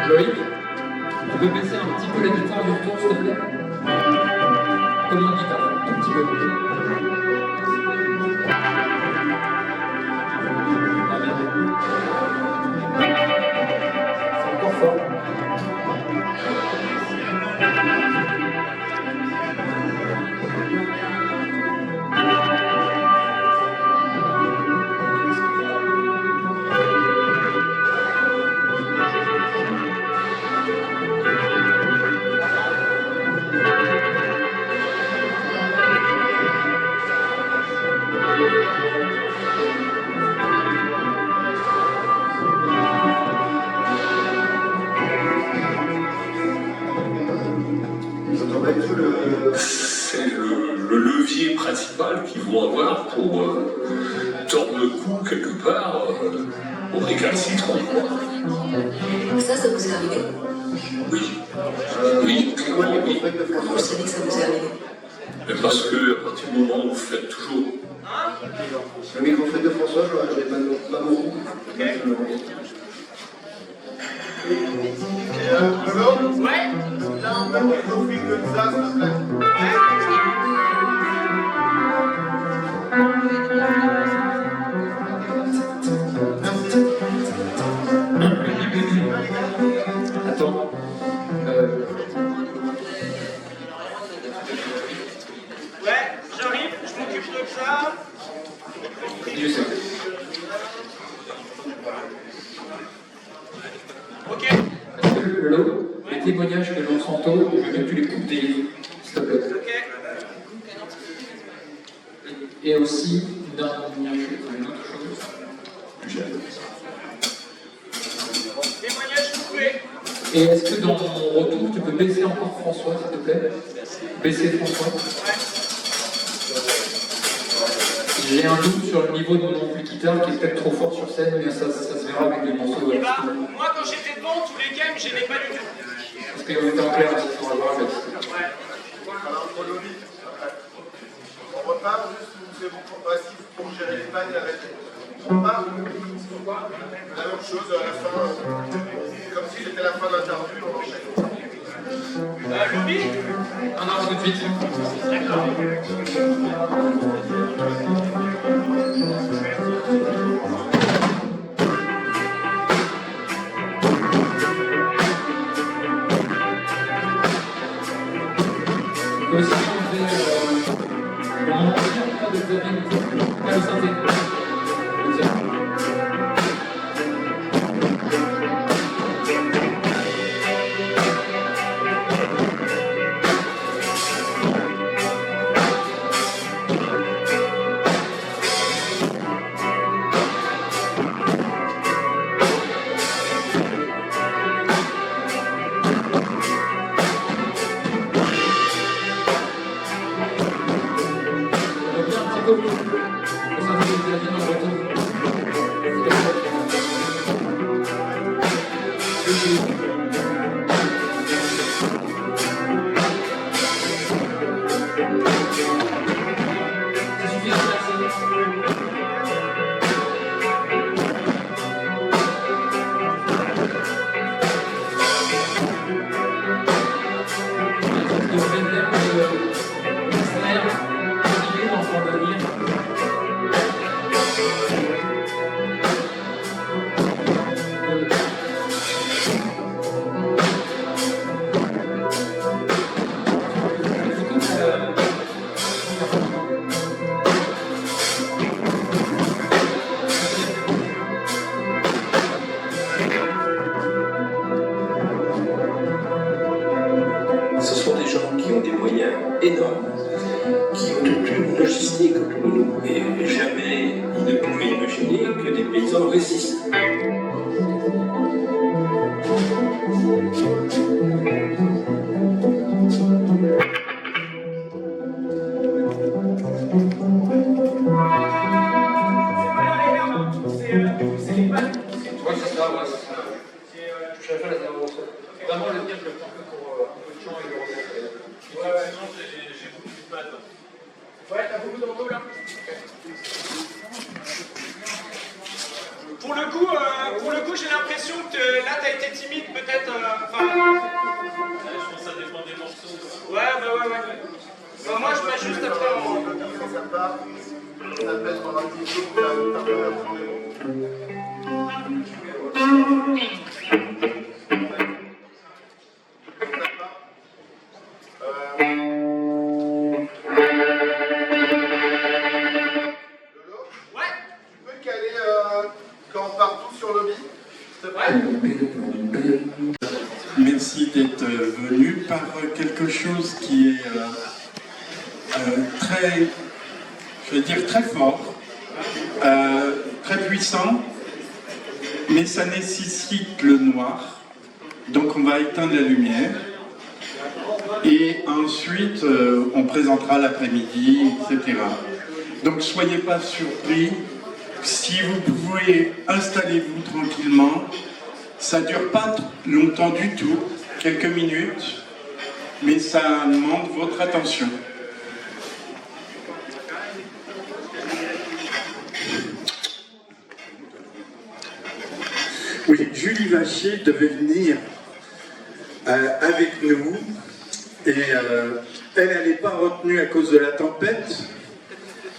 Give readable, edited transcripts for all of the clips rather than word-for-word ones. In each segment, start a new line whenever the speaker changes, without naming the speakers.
Loïc, tu peux baisser un petit peu la guitare du retour, s'il te plaît? Comme une guitare, un tout petit peu. Ah, bien. C'est encore fort.
C'est le levier principal qu'ils vont avoir pour tordre le cou quelque part au récalcitrant.
Ça vous est arrivé?
Oui. Oui.
Comment vous savez que ça vous est arrivé?
Mais parce que à partir du moment où vous faites toujours.
Le micro-feuille de François, je n'ai pas beaucoup.
Ouais.
Attends.
Ouais, j'arrive, je m'occupe de ça.
Je sais.
Ok.
Est-ce que Lolo, les témoignages que l'on s'entend, je veux bien que tu les coupes des livres, s'il te plaît.
Ok.
Et aussi, une autre chose.
Témoignage coupé.
Et est-ce que dans mon retour, tu peux baisser encore François, s'il te plaît? Baisser François. J'ai un doute sur le niveau de mon amplificateur qui est peut-être trop fort sur scène, mais ça se verra avec les morceaux.
Et bah, moi quand j'étais devant, tous les games, j'aimais pas du tout.
Parce qu'on était en clair, on va voir.
Ouais.
On repart juste où c'est bon pour gérer les pannes et arrêter. On repart. La même chose à la fin. Comme si c'était la fin de l'interview, on enchaîne.
Le beat.
Non, tout de suite.
D'accord.
Aussi, on fait dans mon ancien cas de Xavier, cas de synthé.
Ce sont des gens qui ont des moyens énormes, qui ont toute une logistique autour de nous. Et jamais ils ne pouvaient imaginer que des paysans résistent.
beaucoup d'endos là. Pour le coup, j'ai l'impression que là, t'as été timide, peut-être.
Je pense que ça dépend des morceaux.
Ouais. Moi, je m'ajuste après.
Ça part, ça pèse pendant un petit peu pour faire une partie de la journée.
Ouais.
Tu peux te caler quand on part tous sur Lobby, s'il te plaît?
Merci d'être venu par quelque chose qui est très, je vais dire très fort, très puissant, mais ça nécessite le noir. Donc on va éteindre la lumière et ensuite on présentera l'après-midi, etc. Donc soyez pas surpris. Si vous pouvez, installez-vous tranquillement. Ça ne dure pas longtemps du tout, quelques minutes, mais ça demande votre attention.
Oui, Julie Vachier devait venir avec nous et elle n'est pas retenue à cause de la tempête,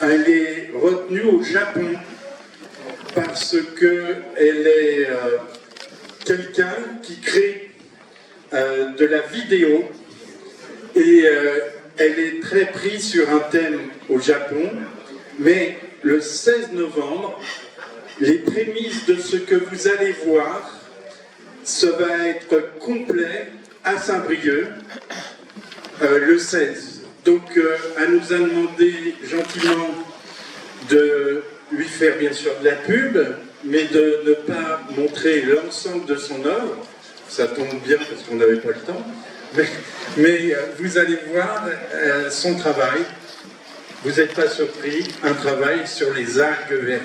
elle est retenue au Japon parce qu'elle est quelqu'un qui crée de la vidéo et elle est très prise sur un thème au Japon, mais le 16 novembre, les prémices de ce que vous allez voir, ça va être complet à Saint-Brieuc le 16. Donc elle nous a demandé gentiment de lui faire bien sûr de la pub, mais de ne pas montrer l'ensemble de son œuvre. Ça tombe bien parce qu'on n'avait pas le temps. Mais vous allez voir son travail. Vous n'êtes pas surpris, un travail sur les algues vertes.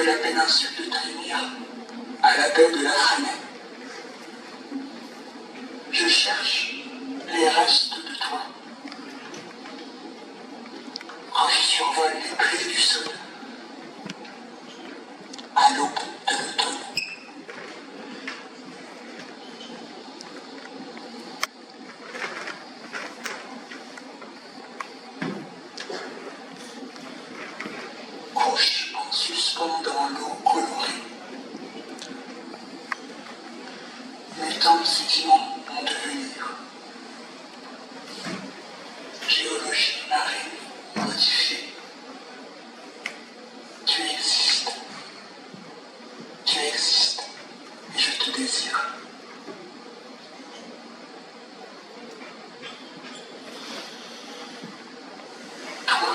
la péninsule de Trémia à la baie de la Fresnaye. Je cherche les restes de toi. Quand je survole les pluies du Sud, à l'aube de l'automne. Couche en suspens dans l'eau colorée. Mutant sédiment en devenir. Géologie marine modifiée. Tu existes. Tu existes et je te désire. Toi,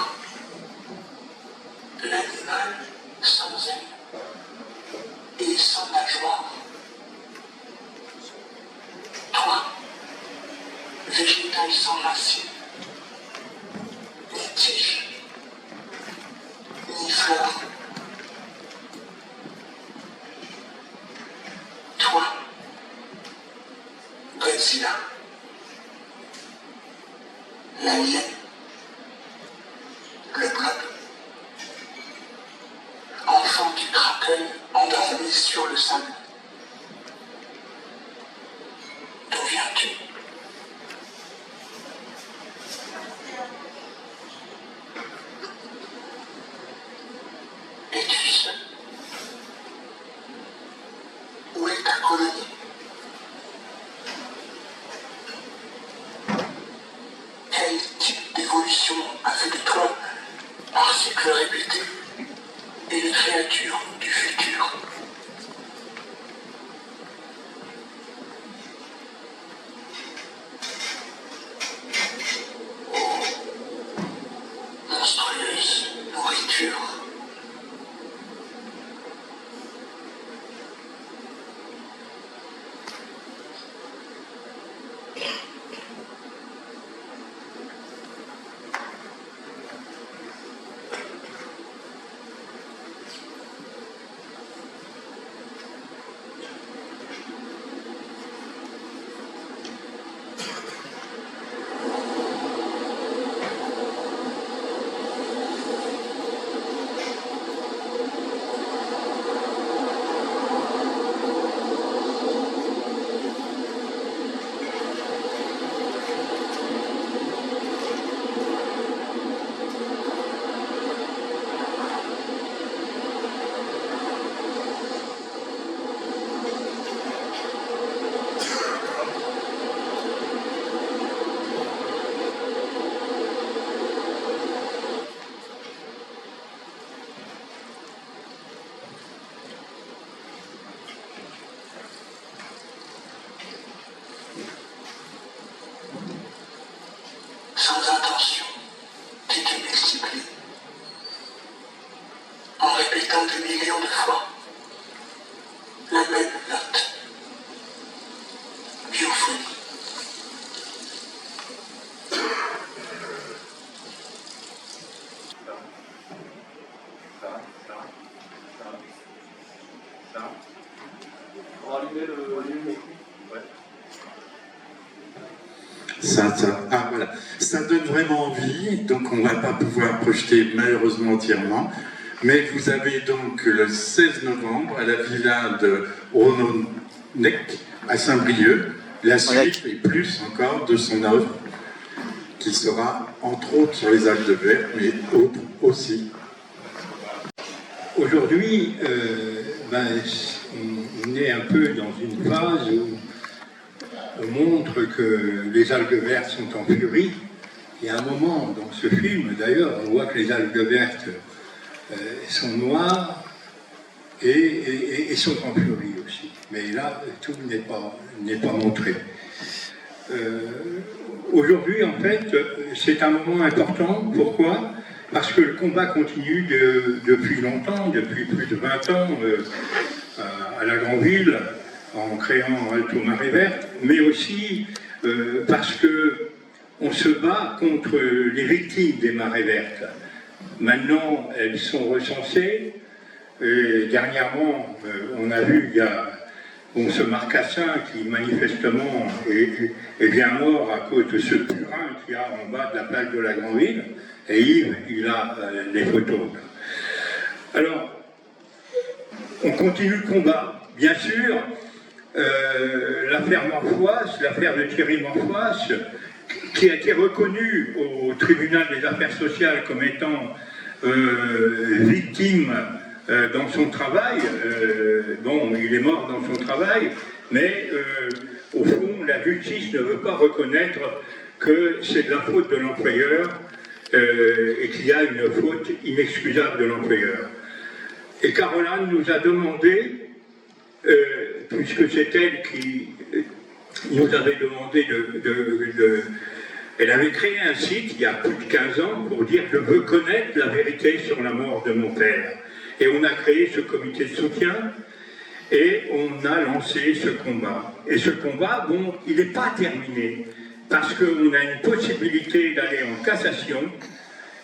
l'animal sans aile et sans nageoire. Toi, végétal sans racines, ni tiges, ni fleurs. Toi, Godzilla, l'alien, le blob, enfant du kraken endormi sur le sable. D'où viens-tu? Es-tu seul? Où est ta colonie? Quel type d'évolution a fait de toi un cycle répété et une créature du futur? Monstrueuse nourriture. Sans intention, tu te multiplies, en répétant des millions de fois la même note. Biophonie.
On va allumer le volume.
Voilà. Ça donne vraiment envie, donc on ne va pas pouvoir projeter malheureusement entièrement, mais vous avez donc le 16 novembre à la villa de Rononec à Saint-Brieuc, la suite et plus encore de son œuvre, qui sera entre autres sur les algues vertes, mais autres aussi.
Aujourd'hui, on est un peu dans une phase où on montre que les algues vertes sont en furie. Il y a un moment dans ce film, d'ailleurs, on voit que les algues vertes sont noires et sont en furie aussi. Mais là, tout n'est pas montré. Aujourd'hui, en fait, c'est un moment important. Pourquoi? Parce que le combat continue depuis longtemps, depuis plus de 20 ans, à la Grandville, en créant Alto Marée Verte, mais aussi parce qu'on se bat contre les victimes des marées vertes. Maintenant, elles sont recensées, Et dernièrement, on a vu, il y a ce Marcassin qui manifestement est bien mort à cause de ce purin qu'il y a en bas de la place de la Grand'Ville. Et Yves, il a les photos. Alors, on continue le combat. Bien sûr, l'affaire Morfoisse, l'affaire de Thierry Morfoisse, qui a été reconnue au tribunal des affaires sociales comme étant victime dans son travail, bon, il est mort dans son travail, mais au fond, la justice ne veut pas reconnaître que c'est de la faute de l'employeur et qu'il y a une faute inexcusable de l'employeur. Et Caroline nous a demandé, puisque c'est elle qui nous avait demandé elle avait créé un site il y a plus de 15 ans pour dire « Je veux connaître la vérité sur la mort de mon père ». Et on a créé ce comité de soutien et on a lancé ce combat. Et ce combat, bon, il n'est pas terminé parce qu'on a une possibilité d'aller en cassation.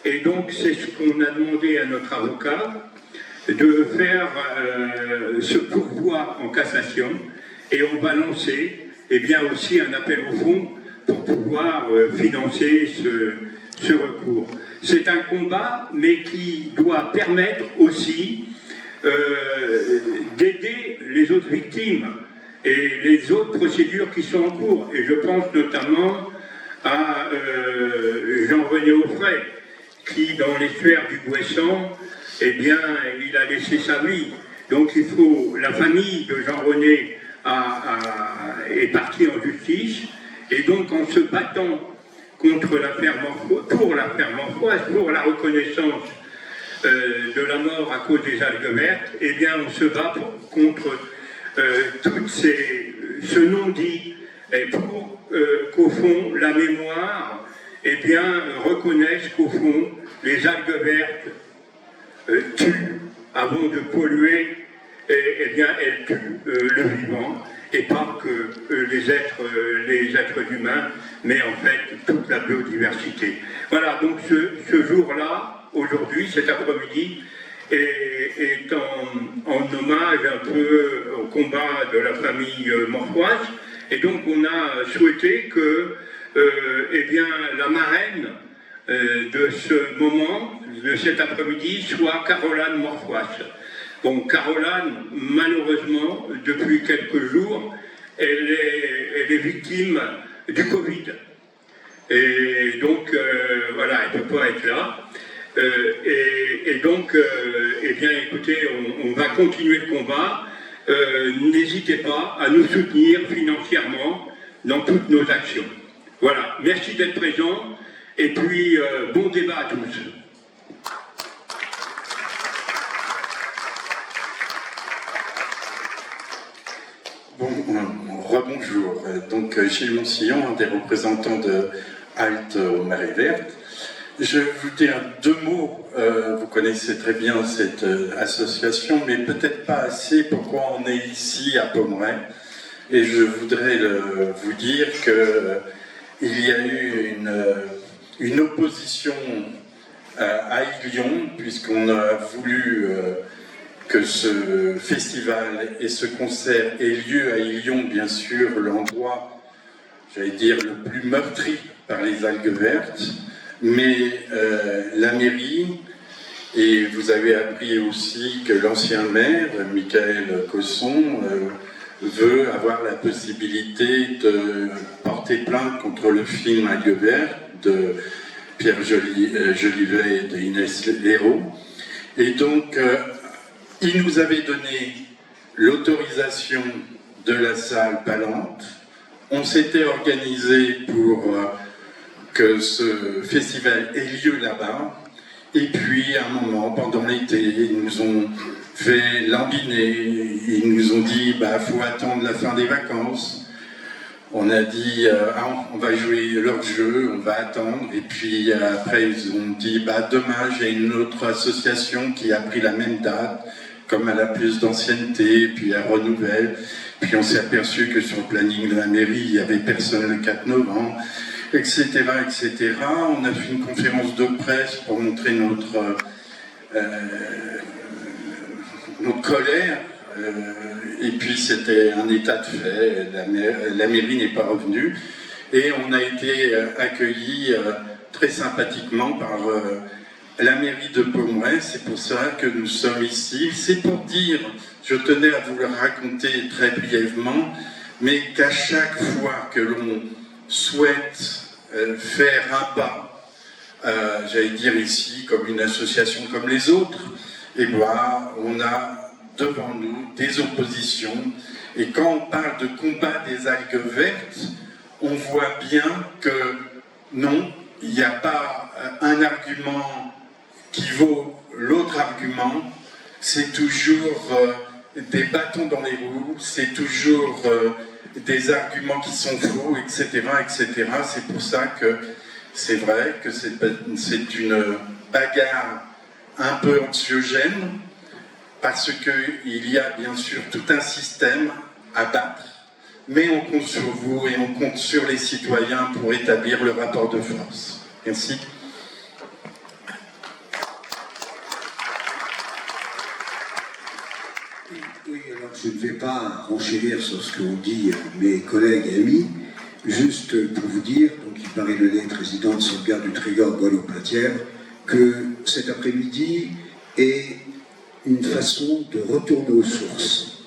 Et donc, c'est ce qu'on a demandé à notre avocat, de faire ce pourvoi en cassation. Et on va lancer bien aussi un appel au fond pour pouvoir financer ce recours. C'est un combat, mais qui doit permettre aussi d'aider les autres victimes et les autres procédures qui sont en cours. Et je pense notamment à Jean-René Offray, qui, dans l'estuaire du Bouessant, eh bien, il a laissé sa vie. Donc il faut, la famille de Jean-René est partie en justice, et donc en se battant contre l'affaire Morfoisse, pour l'affaire Morfoisse, pour la reconnaissance de la mort à cause des algues vertes, eh bien on se bat contre tout ce non-dit, et pour qu'au fond la mémoire eh bien, reconnaisse qu'au fond les algues vertes tuent avant de polluer, eh bien elles tuent le vivant, et pas que les êtres humains, mais en fait toute la biodiversité. Voilà, donc ce jour-là, aujourd'hui, cet après-midi, est en hommage un peu au combat de la famille Morfoisse, et donc on a souhaité que eh bien, la marraine de ce moment, de cet après-midi, soit Caroline Morfoisse. Bon, Caroline, malheureusement, depuis quelques jours, elle est victime du Covid. Et donc, voilà, elle ne peut pas être là. Et donc, eh bien, écoutez, on va continuer le combat. N'hésitez pas à nous soutenir financièrement dans toutes nos actions. Voilà, merci d'être présents. Et puis, bon débat à tous.
Bon, rebonjour. Donc, Gilles Monsillon, un des représentants de Halte aux Marées Vertes. Je vais vous dire deux mots. Vous connaissez très bien cette association, mais peut-être pas assez pourquoi on est ici à Pommeraye. Et je voudrais vous dire qu'il y a eu une opposition à Ilion, puisqu'on a voulu que ce festival et ce concert aient lieu à Ilion, bien sûr, l'endroit, j'allais dire, le plus meurtri par les algues vertes, mais la mairie, et vous avez appris aussi que l'ancien maire, Michael Cosson, veut avoir la possibilité de porter plainte contre le film Algues vertes de Pierre Jolivet et d'Inès Léraud. Et donc, il nous avait donné l'autorisation de la salle Palante. On s'était organisé pour que ce festival ait lieu là-bas. Et puis, à un moment, pendant l'été, ils nous ont fait lambiner. Ils nous ont dit, bah, faut attendre la fin des vacances. On a dit, on va jouer leur jeu, on va attendre. Et puis, après, ils ont dit, bah, demain, j'ai une autre association qui a pris la même date, comme elle a plus d'ancienneté, puis elle renouvelle. Puis on s'est aperçu que sur le planning de la mairie, il n'y avait personne le 4 novembre, etc., etc. On a fait une conférence de presse pour montrer
notre colère. Et puis c'était un état de fait, la mairie n'est pas revenue. Et on a été accueillis très sympathiquement par la mairie de Pommerais. C'est pour ça que nous sommes ici. C'est pour dire, je tenais à vous le raconter très brièvement, mais qu'à chaque fois que l'on souhaite faire un pas, j'allais dire ici, comme une association comme les autres, et bien, on a devant nous des oppositions. Et quand on parle de combat des algues vertes, on voit bien que non, il n'y a pas un argument qui vaut l'autre argument. C'est toujours des bâtons dans les roues, c'est toujours des arguments qui sont faux, etc., etc. C'est pour ça que c'est vrai que c'est une bagarre un peu anxiogène, parce qu'il y a bien sûr tout un système à battre, mais on compte sur vous et on compte sur les citoyens pour établir le rapport de force. Merci.
Oui, alors je ne vais pas renchérir sur ce qu'ont dit mes collègues et amis, juste pour vous dire, donc il paraît le d'être président de sauvegarde du Trégor Guadeloupe-Platière, que cet après-midi est une façon de retourner aux sources.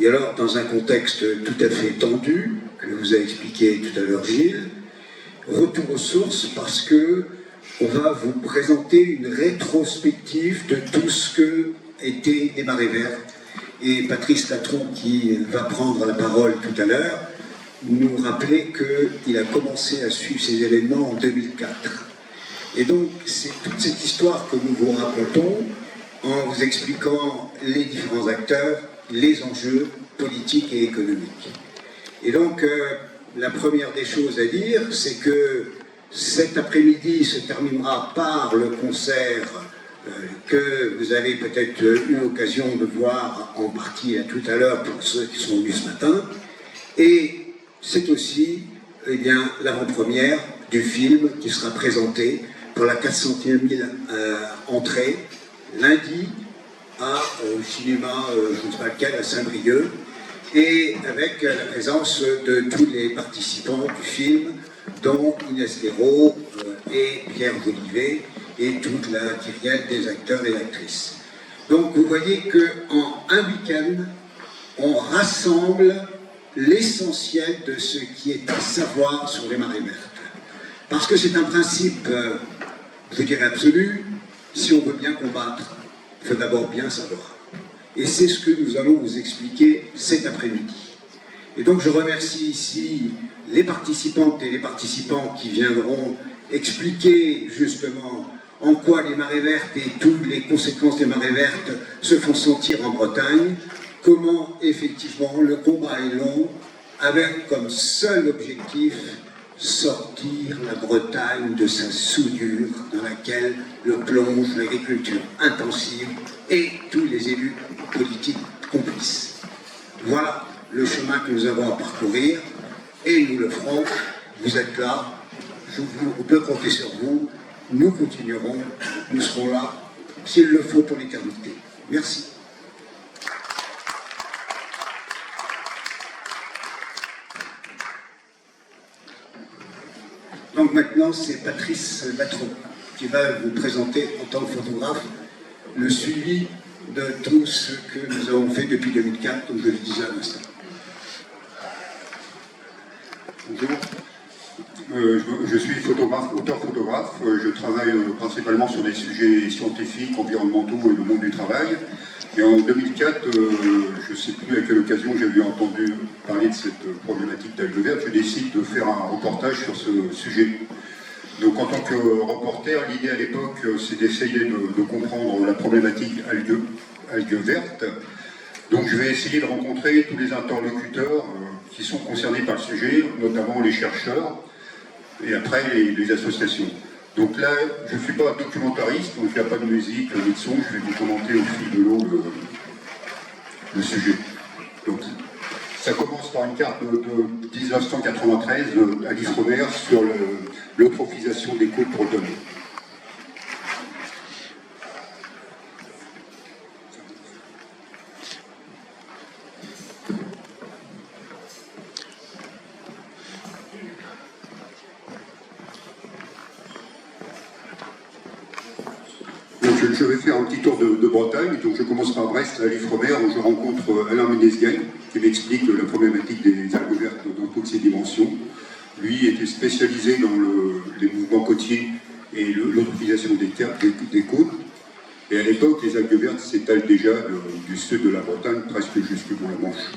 Et alors, dans un contexte tout à fait tendu, que vous a expliqué tout à l'heure Gilles, retour aux sources parce que on va vous présenter une rétrospective de tout ce que étaient les marées vertes. Et Patrice Latron, qui va prendre la parole tout à l'heure, nous rappelait qu'il a commencé à suivre ces événements en 2004. Et donc, c'est toute cette histoire que nous vous racontons en vous expliquant les différents acteurs, les enjeux politiques et économiques. Et donc, la première des choses à dire, c'est que cet après-midi se terminera par le concert que vous avez peut-être eu l'occasion de voir en partie tout à l'heure pour ceux qui sont venus ce matin. Et c'est aussi l'avant-première du film qui sera présenté pour la 400e entrée lundi au cinéma, je ne sais pas lequel, à Saint-Brieuc, et avec la présence de tous les participants du film, dont Inès Léraud et Pierre Jolivet, et toute la kyrielle des acteurs et actrices. Donc vous voyez qu'en un week-end, on rassemble l'essentiel de ce qui est à savoir sur les marées vertes. Parce que c'est un principe, je dirais absolu, si on veut bien combattre, il faut d'abord bien savoir. Et c'est ce que nous allons vous expliquer cet après-midi. Et donc je remercie ici les participantes et les participants qui viendront expliquer justement en quoi les marées vertes et toutes les conséquences des marées vertes se font sentir en Bretagne, comment effectivement le combat est long, avec comme seul objectif sortir la Bretagne de sa soudure dans laquelle le plonge l'agriculture intensive et tous les élus politiques complices. Voilà le chemin que nous avons à parcourir et nous le ferons. Vous êtes là, on peut compter sur vous, nous continuerons, nous serons là s'il le faut pour l'éternité. Merci. Donc maintenant, c'est Patrice Latron qui va vous présenter en tant que photographe le suivi de tout ce que nous avons fait depuis 2004, comme je le disais à l'instant.
Bonjour, je suis auteur-photographe, je travaille principalement sur des sujets scientifiques, environnementaux et le monde du travail. Et en 2004, je ne sais plus à quelle occasion j'avais entendu parler de cette problématique d'algues vertes, je décide de faire un reportage sur ce sujet. Donc en tant que reporter, l'idée à l'époque, c'est d'essayer de comprendre la problématique algues vertes. Donc je vais essayer de rencontrer tous les interlocuteurs qui sont concernés par le sujet, notamment les chercheurs, et après les associations. Donc là, je ne suis pas documentariste, donc il n'y a pas de musique, ni de son, je vais vous commenter au fil de l'eau le sujet. Donc, ça commence par une carte de 1993 d'Alice Robert sur l'eutrophisation des côtes bretonnes. je vais faire un petit tour de Bretagne. Donc je commence par Brest, à l'Ifremer, où je rencontre Alain Ménezguen, qui m'explique la problématique des algues vertes dans toutes ses dimensions. Lui était spécialisé dans les mouvements côtiers et l'eutrophisation des côtes. Et à l'époque, les algues vertes s'étalent déjà du sud de la Bretagne, presque jusqu'au Manche.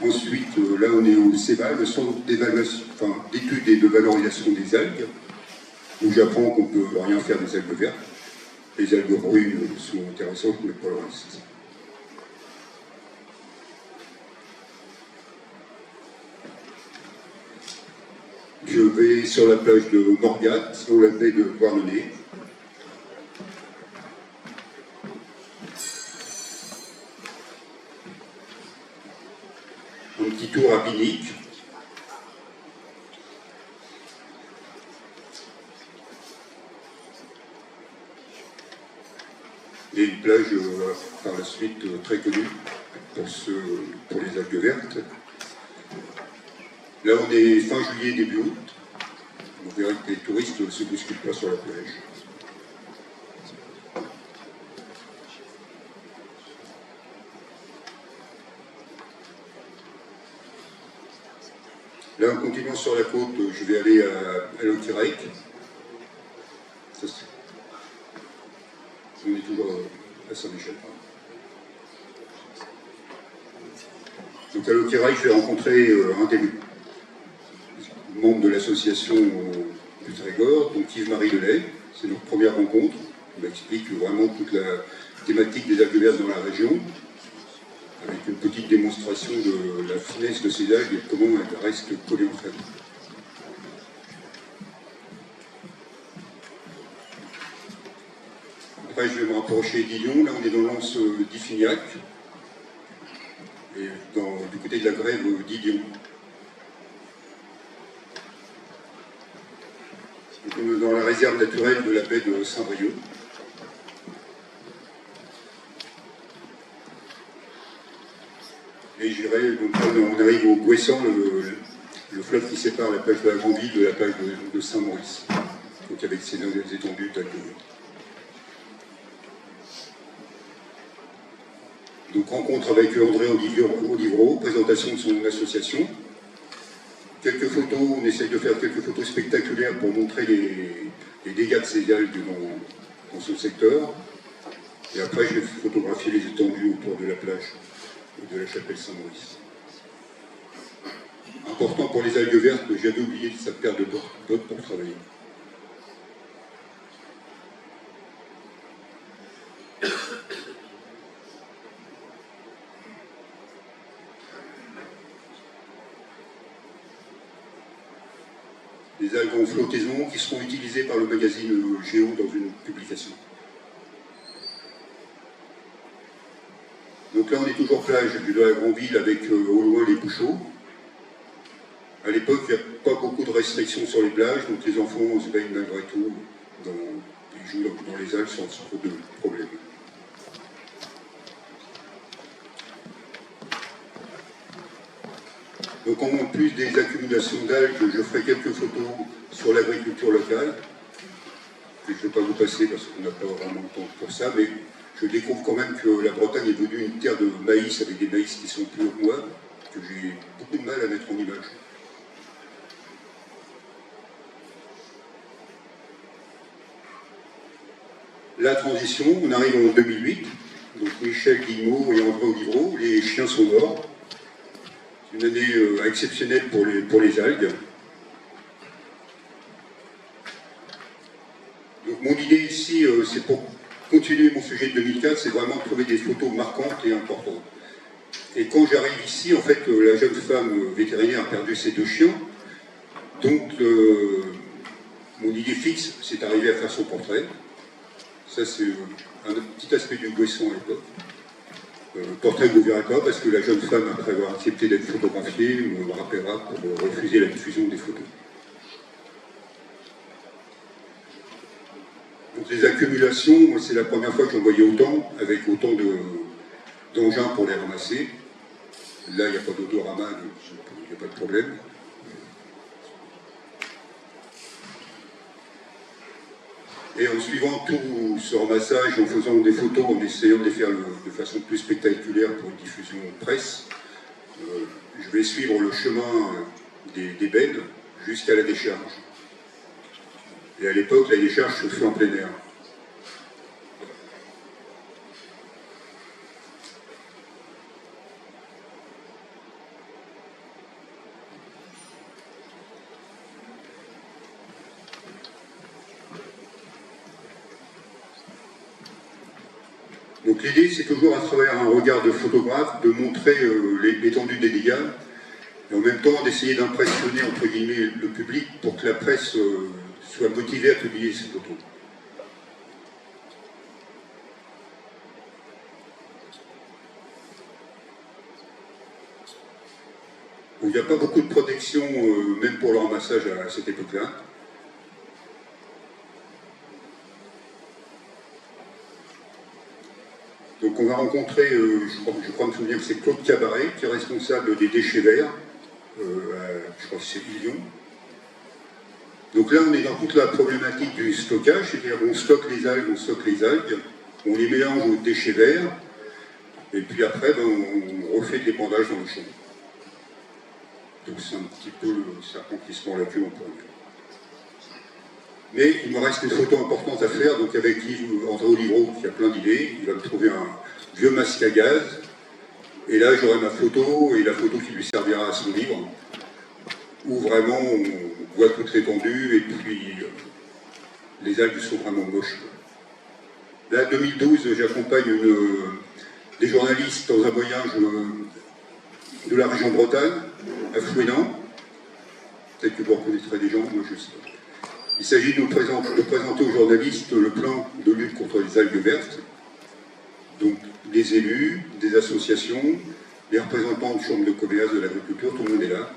Ensuite, là on est au CEVAL, le centre d'études et de valorisation des algues, où j'apprends qu'on ne peut rien faire des algues vertes. Les algues brunes sont intéressantes, mais pas le reste. Je vais sur la plage de Morgat, sur la baie de Douarnenez. Un petit tour à Binic. Et une plage par la suite très connue pour les algues vertes. Là on est fin juillet, début août. On verra que les touristes ne se bousculent pas sur la plage. Là, en continuant sur la côte, je vais aller à Loquirec. On est toujours à Saint-Michel. Donc à Loquirec, je vais rencontrer un des membres de l'association du Trégor, donc Yves-Marie Delay. C'est notre première rencontre. Il m'explique vraiment toute la thématique des algues vertes dans la région, avec une petite démonstration de la finesse de ces algues et de comment elles restent collées entre elles. Après, je vais me rapprocher d'Illon. Là, on est dans l'anse d'Iffignac, et du côté de la grève d'Illon. On est dans la réserve naturelle de la baie de Saint-Brieuc. Et j'irai, donc on arrive au Gouessant, le fleuve qui sépare la plage de la Grandville de la plage de Saint-Maurice. Donc avec ces étendues d'algues. Donc rencontre avec André Olivreau, présentation de son association. Quelques photos, on essaye de faire quelques photos spectaculaires pour montrer les dégâts de ces algues dans son secteur. Et après, je vais photographier les étendues autour de la plage de la chapelle Saint-Maurice. Important pour les algues vertes, j'avais oublié sa paire de bottes pour travailler. Des algues en flottaison qui seront utilisées par le magazine Géo dans une publication. Donc là, on est toujours plage de la Grandville avec au loin les Bouchots. À l'époque, il n'y a pas beaucoup de restrictions sur les plages, donc les enfants se baignent malgré tout, ils jouent dans les algues sans trop de problèmes. Donc en plus des accumulations d'algues, je ferai quelques photos sur l'agriculture locale. Et je ne vais pas vous passer parce qu'on n'a pas vraiment le temps pour ça, mais je découvre quand même que la Bretagne est devenue une terre de maïs avec des maïs qui sont plus hauts que moi, que j'ai beaucoup de mal à mettre en image. La transition, on arrive en 2008, donc Michel Guillemot et André Olivreau, les chiens sont morts. C'est une année exceptionnelle pour les algues. Donc mon idée ici, c'est pour continuer mon sujet de 2004, c'est vraiment de trouver des photos marquantes et importantes. Et quand j'arrive ici, en fait, la jeune femme vétérinaire a perdu ses 2 chiens. Donc, mon idée fixe, c'est d'arriver à faire son portrait. Ça, c'est un petit aspect du Gouessant à l'époque. Portrait que vous ne verrez pas, parce que la jeune femme, après avoir accepté d'être photographiée, me rappellera pour refuser la diffusion des photos. Donc les accumulations, c'est la première fois que j'en voyais autant, avec autant d'engins pour les ramasser. Là, il n'y a pas d'odorama, donc il n'y a pas de problème. Et en suivant tout ce ramassage, en faisant des photos, en essayant de les faire de façon plus spectaculaire pour une diffusion presse, je vais suivre le chemin des bennes jusqu'à la décharge. Et à l'époque, la décharge se fait en plein air. Donc l'idée, c'est toujours à travers un regard de photographe de montrer l'étendue des dégâts et en même temps d'essayer d'impressionner entre guillemets le public pour que la presse soit motivée à publier ces photos. Donc, il n'y a pas beaucoup de protection, même pour le ramassage à cette époque-là. Donc on va rencontrer, je crois me souvenir que c'est Claude Cabaret, qui est responsable des déchets verts, je crois que c'est Lyon. Donc là on est dans toute la problématique du stockage, c'est-à-dire on stocke les algues, on les mélange aux déchets verts, et puis après on refait de l'épandage dans le champ. Donc c'est un petit peu le serpent qui se mord la queue, on pourrait dire. Mais il me reste des photos importantes à faire, donc avec André Olivreau qui a plein d'idées, il va me trouver un vieux masque à gaz, et là j'aurai ma photo et la photo qui lui servira à son livre, où vraiment on voit toute l'étendue et puis les algues sont vraiment moches. Là, 2012, j'accompagne des journalistes dans un voyage de la région Bretagne, à Fouesnant. Peut-être que vous reconnaîtrez des gens, moi je sais pas. Il s'agit de présenter aux journalistes le plan de lutte contre les algues vertes. Donc des élus, des associations, les représentants de chambres de commerce, de l'agriculture, tout le monde est là.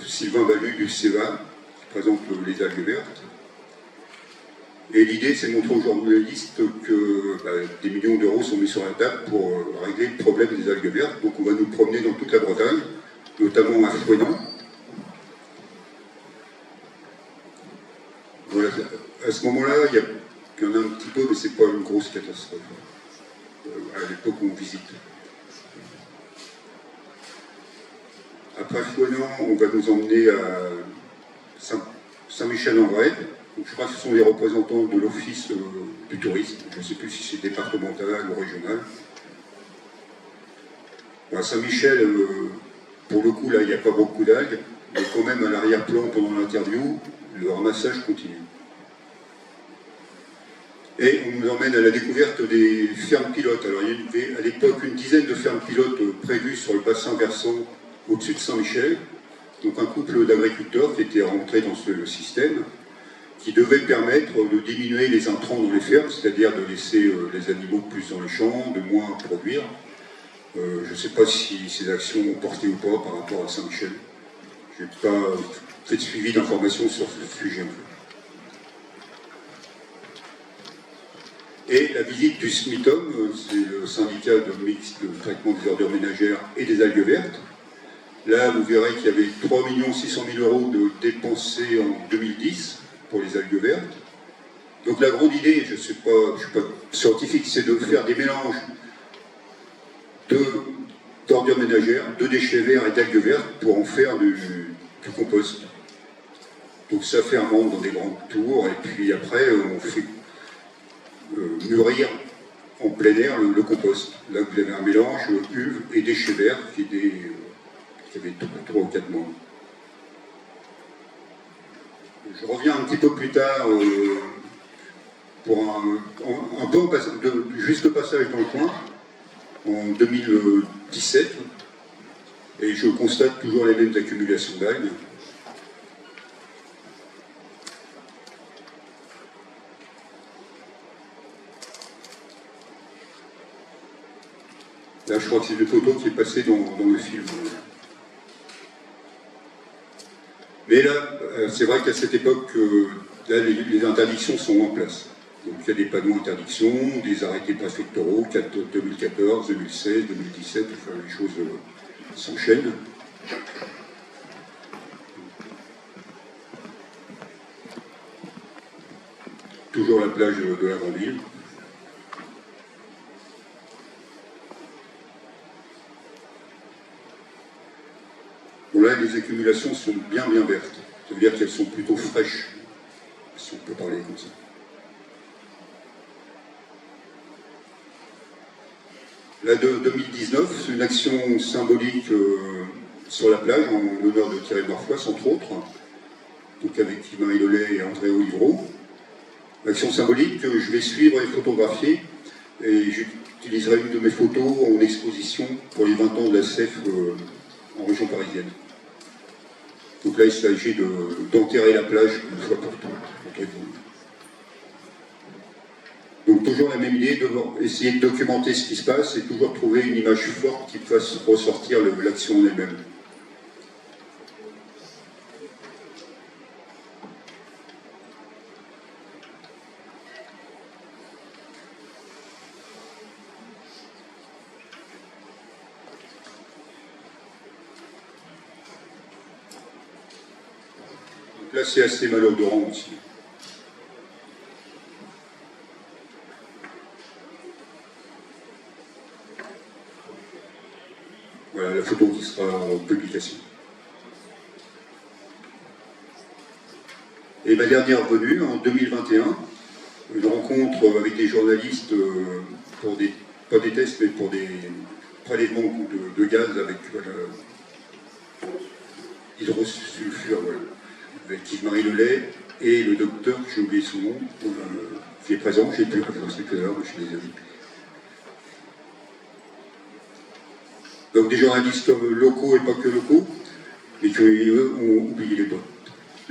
Sylvain Balu du CEVA, qui présente les algues vertes. Et l'idée, c'est de montrer aux journalistes que des millions d'euros sont mis sur la table pour régler le problème des algues vertes. Donc on va nous promener dans toute la Bretagne, notamment à Fouesnant. Voilà. À ce moment-là, il y en a un petit peu, mais ce n'est pas une grosse catastrophe. À l'époque où on visite. Après Fouesnant, on va nous emmener à Saint-Michel-en-Bray. Je crois que ce sont les représentants de l'Office du tourisme. Je ne sais plus si c'est départemental ou régional. À Saint-Michel, pour le coup, là, il n'y a pas beaucoup d'algues, mais quand même, à l'arrière-plan, pendant l'interview, le ramassage continue. Et on nous emmène à la découverte des fermes pilotes. Alors, il y avait à l'époque une dizaine de fermes pilotes prévues sur le bassin versant au-dessus de Saint-Michel. Donc, un couple d'agriculteurs qui était rentré dans ce système, qui devait permettre de diminuer les intrants dans les fermes, c'est-à-dire de laisser les animaux plus dans les champs, de moins produire. Je ne sais pas si ces actions ont porté ou pas par rapport à Saint-Michel. Je n'ai pas fait de suivi d'informations sur ce sujet. Et la visite du SMITOM, c'est le syndicat de mixte de traitement des ordures ménagères et des algues vertes. Là, vous verrez qu'il y avait 3 600 000 € de dépensés en 2010 pour les algues vertes. Donc la grande idée, je ne suis pas scientifique, c'est de faire des mélanges d'ordures ménagères, de déchets verts et d'algues vertes pour en faire du compost. Donc ça fermente dans des grandes tours et puis après on fait mûrir en plein air le compost. Là vous avez un mélange uve et déchets verts qui avait 3 ou 4 mois. Je reviens un petit peu plus tard pour un bon juste passage dans le coin, en 2017, et je constate toujours les mêmes accumulations d'algues. Là, je crois que c'est une photo qui est passée dans le film. Mais là, c'est vrai qu'à cette époque, là, les interdictions sont en place. Donc il y a des panneaux d'interdiction, des arrêtés préfectoraux, 2014, 2016, 2017, enfin les choses s'enchaînent. toujours la plage de la Grande Île. Bon, là, les accumulations sont bien vertes. Ça veut dire qu'elles sont plutôt fraîches, si on peut parler comme ça. La de 2019, c'est une action symbolique sur la plage en l'honneur de Thierry Barfois, entre autres, donc avec Yves-Marie Lelay et André Olivreau. Action symbolique que je vais suivre et photographier, et j'utiliserai une de mes photos en exposition pour les 20 ans de la CEF en région parisienne. Donc là, il s'agit d'enterrer la plage une fois pour toutes. Donc toujours la même idée, essayer de documenter ce qui se passe et toujours trouver une image forte qui fasse ressortir l'action en elle-même. Donc là, c'est assez malodorant aussi. Voilà la photo qui sera en publication. Et ma dernière venue, en 2021, une rencontre avec des journalistes pour pas des tests, mais pour des prélèvements de gaz avec hydrosulfure, voilà, avec Yves-Marie Lelay et le docteur, j'ai oublié son nom, qui est présent, j'ai plus tout à l'heure, je suis désolé. Donc des journalistes locaux et pas que locaux, mais qui eux ont oublié les bonnes.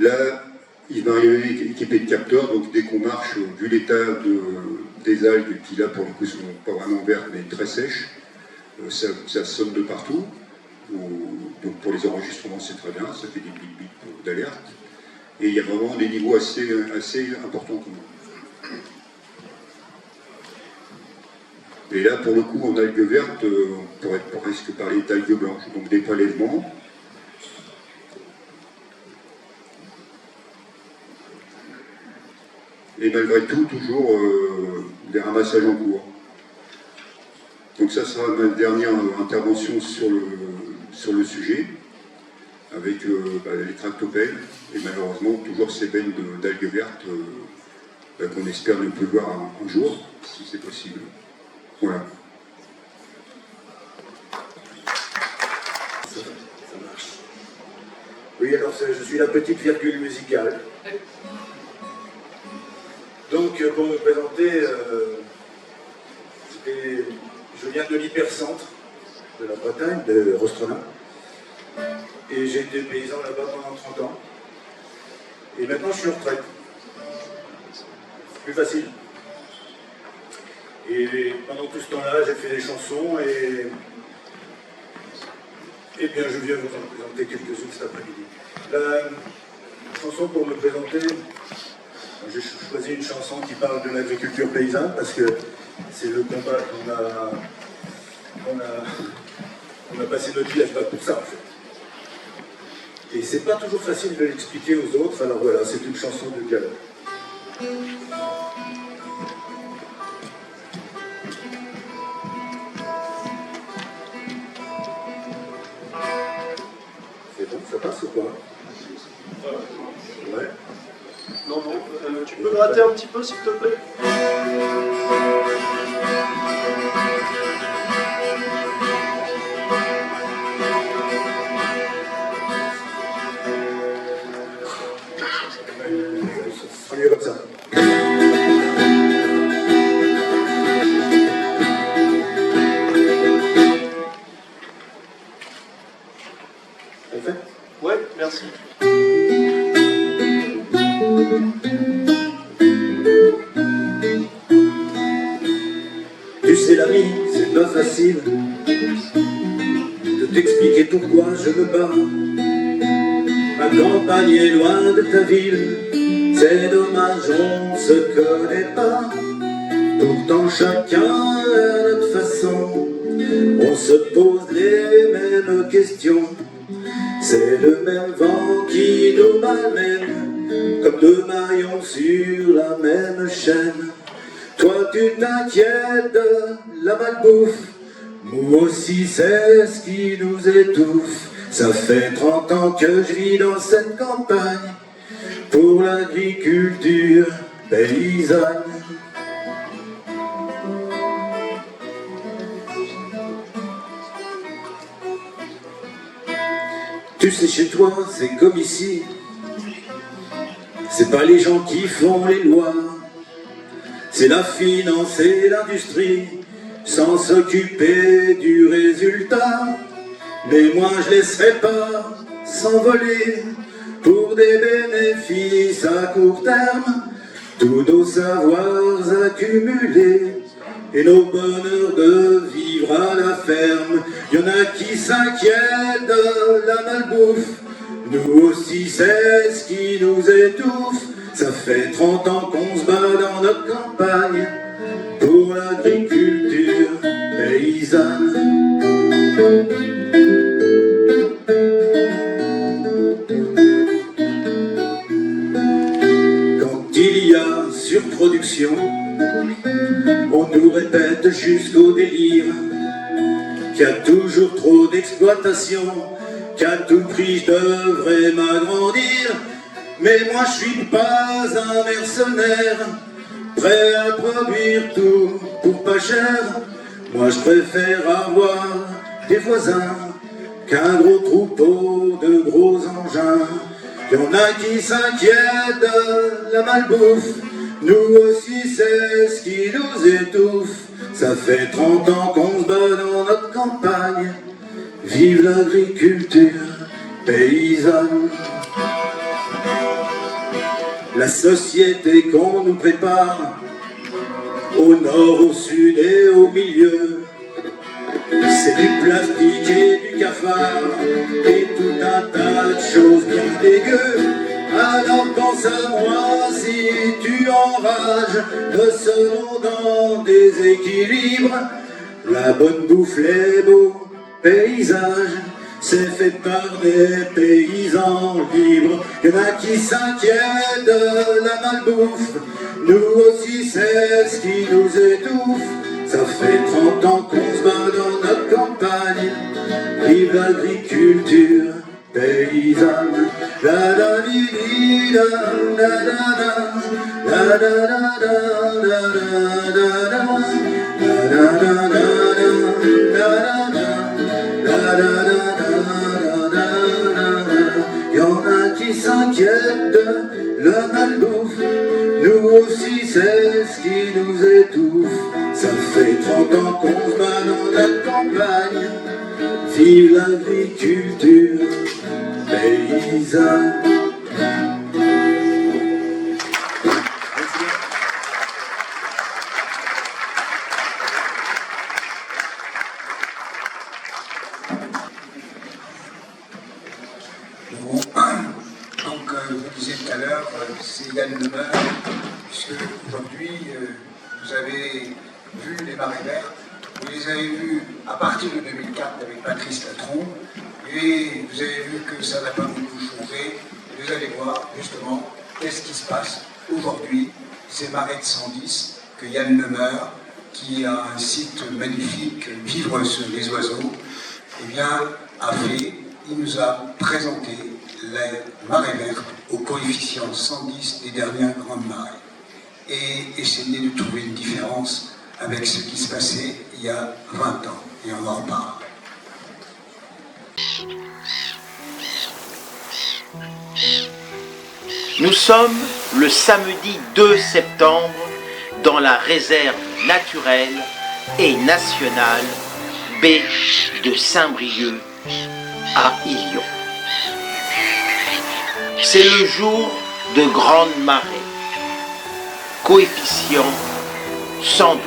Là, Yves-Marie Lelay est équipé de capteurs, donc dès qu'on marche, vu l'état des algues, qui là pour le coup sont pas vraiment vertes mais très sèches, ça sonne de partout. Donc pour les enregistrements c'est très bien, ça fait des bip bip d'alerte. Et il y a vraiment des niveaux assez importants quand même. Et là, pour le coup, en algues vertes, on pourrait presque parler d'algues blanches, donc des prélèvements. Et malgré tout, toujours des ramassages en cours. Donc ça sera ma dernière intervention sur le sujet, avec les tractopelles, et malheureusement, toujours ces veines d'algues vertes qu'on espère ne plus voir un jour, si c'est possible. Voilà.
Ça marche. Oui, alors je suis la petite virgule musicale. Donc, pour me présenter, je viens de l'hypercentre de la Bretagne, de Rostrenin, et j'ai été paysan là-bas pendant 30 ans. Et maintenant, je suis en retraite. Plus facile. Et pendant tout ce temps-là, j'ai fait des chansons et bien je viens vous en présenter quelques-unes cet après-midi. La chanson pour me présenter, j'ai choisi une chanson qui parle de l'agriculture paysanne parce que c'est le combat qu'on a passé notre vie à se battre pour ça en fait. Et c'est pas toujours facile de l'expliquer aux autres, alors voilà, c'est une chanson de dialogue. Ça passe ou quoi? Ouais.
Non, tu peux gratter un petit peu s'il te plaît?
Ce sera mieux comme ça.
Ouais, merci.
Tu sais l'ami, c'est pas facile de t'expliquer pourquoi je me bats. Ma campagne est loin de ta ville, c'est dommage, on se connaît pas. Pourtant chacun à notre façon, on se pose les mêmes questions. C'est le même vent qui nous malmène, comme deux maillons sur la même chaîne. Toi tu t'inquiètes de la malbouffe, moi aussi c'est ce qui nous étouffe. Ça fait 30 ans que je vis dans cette campagne, pour l'agriculture paysanne. Tu sais, chez toi, c'est comme ici, c'est pas les gens qui font les lois, c'est la finance et l'industrie, sans s'occuper du résultat. Mais moi je laisserai pas s'envoler pour des bénéfices à court terme tous nos savoirs accumulés et nos bonheurs de vivre à la ferme. Y en a qui s'inquiètent de la malbouffe, nous aussi c'est ce qui nous étouffe. Ça fait 30 ans qu'on se bat dans notre campagne pour l'agriculture paysanne. Quand il y a surproduction, on nous répète jusqu'au délire qu'il y a toujours trop d'exploitation, qu'à tout prix je devrais m'agrandir. Mais moi je suis pas un mercenaire, prêt à produire tout pour pas cher. Moi je préfère avoir des voisins qu'un gros troupeau de gros engins. Y en a qui s'inquiètent de la malbouffe, nous aussi c'est ce qui nous étouffe. Ça fait 30 ans qu'on se bat dans notre campagne, vive l'agriculture paysanne. La société qu'on nous prépare, au nord, au sud et au milieu, c'est du plastique et du cafard, et tout un tas de choses bien dégueu. Alors pense à moi si tu enrages de ce monde en déséquilibre. La bonne bouffe, les beaux paysages, c'est fait par des paysans libres. Y en a qui s'inquiètent de la malbouffe, nous aussi c'est ce qui nous étouffe. Ça fait 30 ans qu'on se bat dans notre campagne, vive l'agriculture paysanne. La la li li la la la la la la la la. Y'en a qui s'inquiètent de la malbouffe, nous aussi c'est ce qui nous étouffe. Ça fait 30 ans qu'on se bat dans notre campagne, vive l'agriculture paysanne.
Donc, vous disiez tout à l'heure, c'est Yann Lemeur, puisque aujourd'hui, vous avez vu les marées vertes, vous les avez vues à partir de 2004 avec Patrice Latron, et vous avez vu que ça n'a pas beaucoup changé. Vous allez voir justement qu'est-ce qui se passe aujourd'hui, ces marées de 110, que Yann Lemeur, qui a un site magnifique, Vivre sur les oiseaux, eh bien, a fait. Il nous a présenté les marées vertes au coefficient 110 des dernières grandes marées et essayer de trouver une différence avec ce qui se passait il y a 20 ans, et on en reparle.
Nous sommes le samedi 2 septembre dans la réserve naturelle et nationale baie de Saint-Brieuc à Illion. C'est le jour de grande marée, coefficient 112.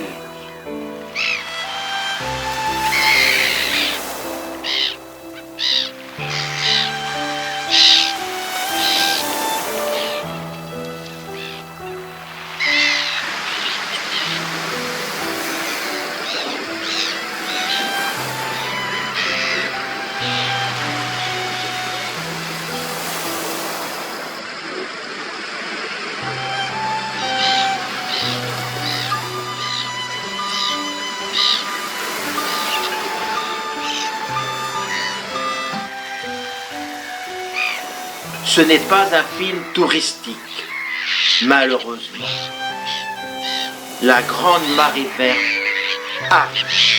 Ce n'est pas un film touristique, malheureusement. La grande marée verte arrive.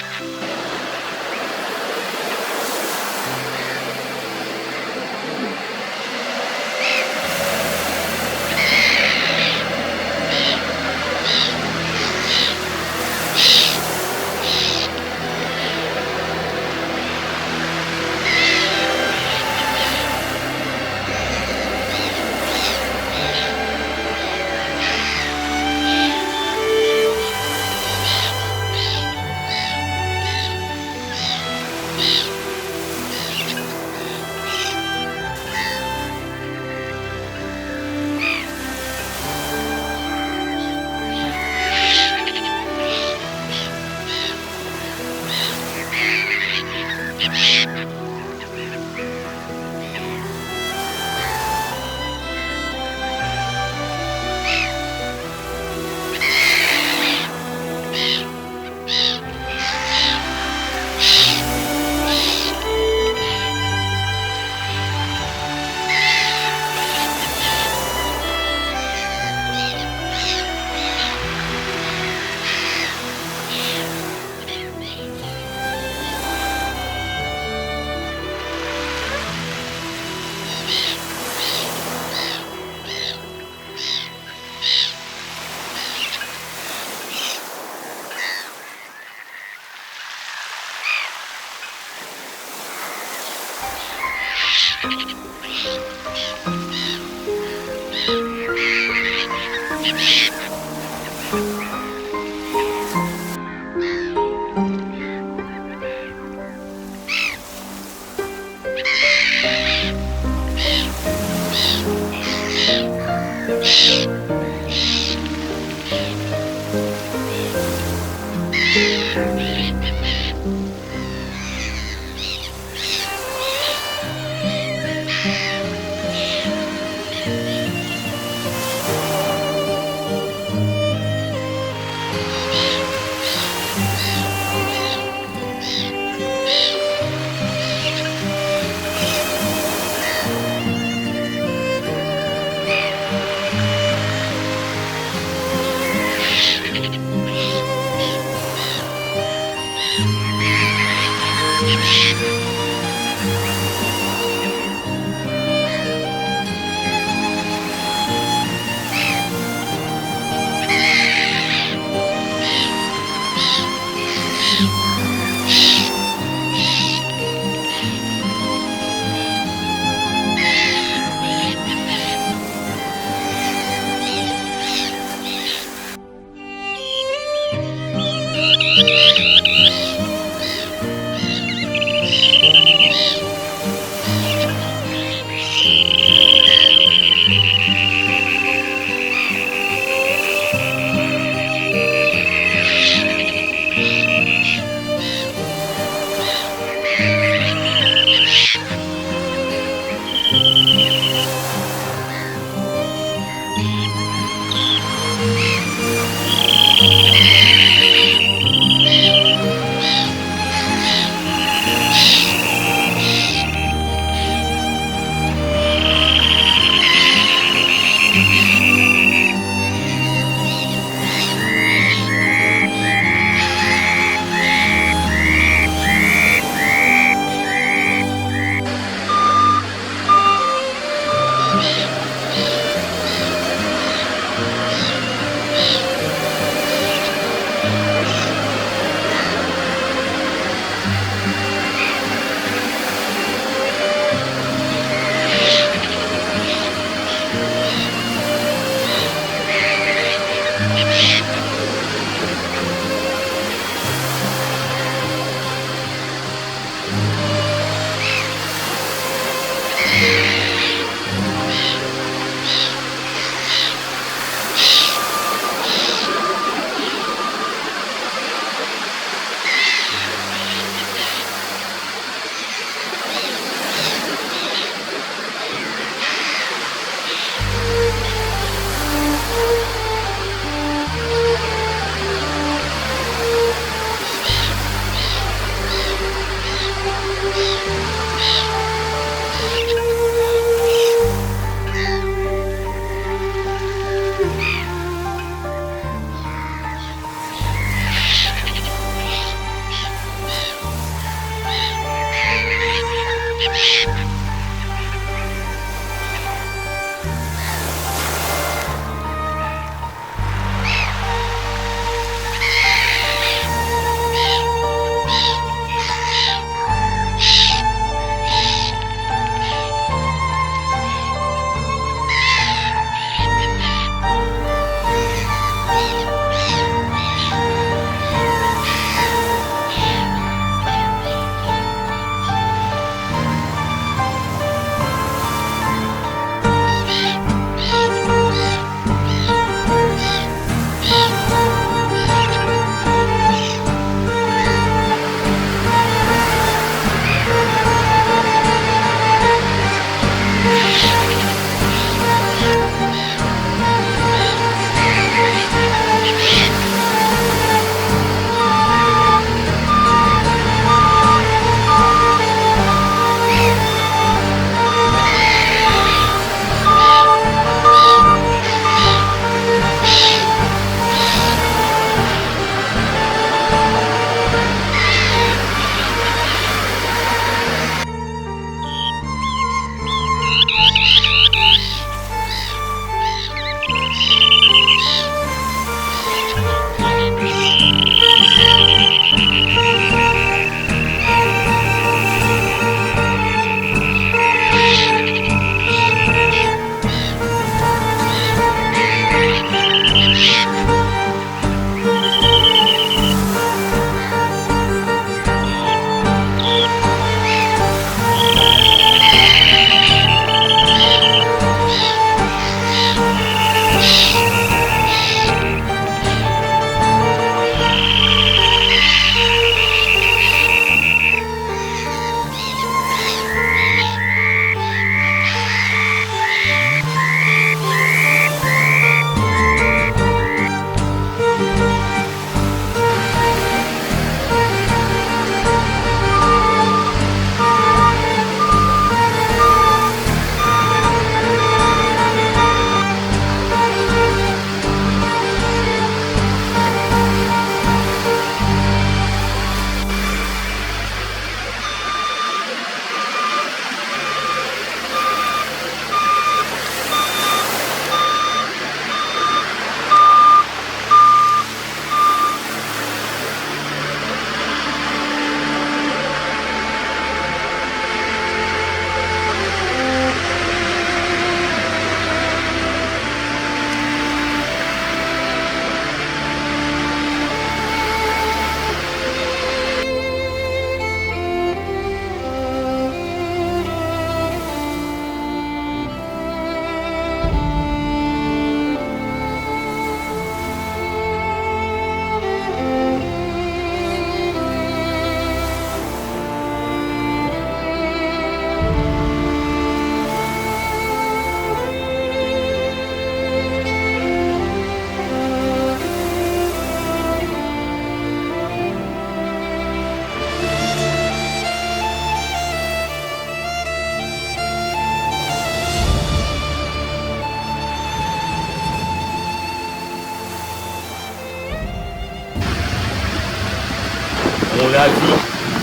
la vie,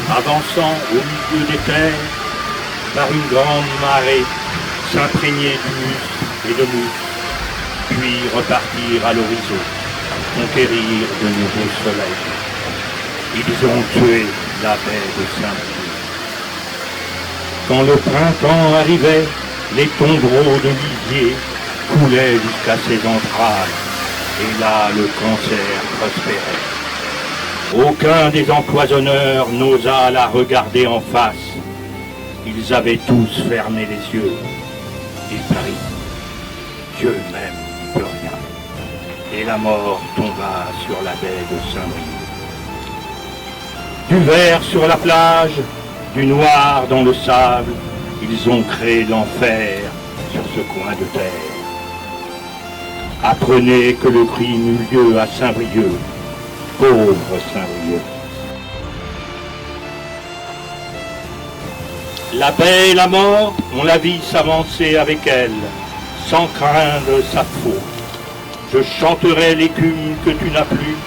avançant au milieu des terres, par une grande marée, s'imprégner d'humus et de mousse, puis repartir à l'horizon, conquérir de nouveaux soleils. Ils ont tué la baie de Saint-Brieuc. Quand le printemps arrivait, les tombereaux de lisier coulaient jusqu'à ses entrailles, et là le cancer prospérait. Aucun des empoisonneurs n'osa la regarder en face. Ils avaient tous fermé les yeux. Il parit, Dieu même n'y peut rien. Et la mort tomba sur la baie de Saint-Brieuc. Du vert sur la plage, du noir dans le sable, ils ont créé l'enfer sur ce coin de terre. Apprenez que le crime eut lieu à Saint-Brieuc, pauvre Saint-Brieuc. La paix et la mort, on la vit s'avancer avec elle, sans craindre sa faute. Je chanterai l'écume que tu n'as plus,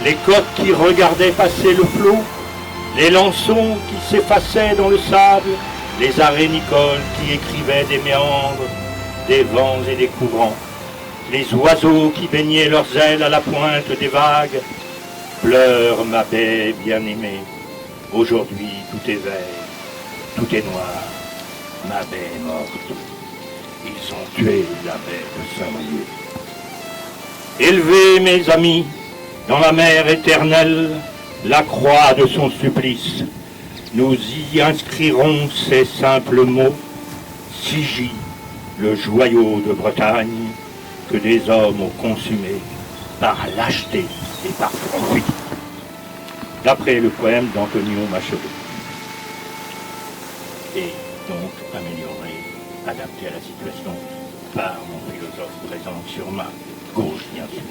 les coques qui regardaient passer le flot, les lançons qui s'effaçaient dans le sable, les arénicoles qui écrivaient des méandres, des vents et des courants, les oiseaux qui baignaient leurs ailes à la pointe des vagues. Pleure ma baie bien-aimée, aujourd'hui tout est vert, tout est noir, ma baie est morte. Ils ont tué la baie de Saint-Brieuc. Élevez mes amis dans la mer éternelle, la croix de son supplice. Nous y inscrirons ces simples mots. Sigy, le joyau de Bretagne, que des hommes ont consumé par lâcheté et par profit. D'après le poème d'Antonio Machado. Et donc amélioré, adapté à la situation par mon philosophe présent sur ma gauche, bien sûr.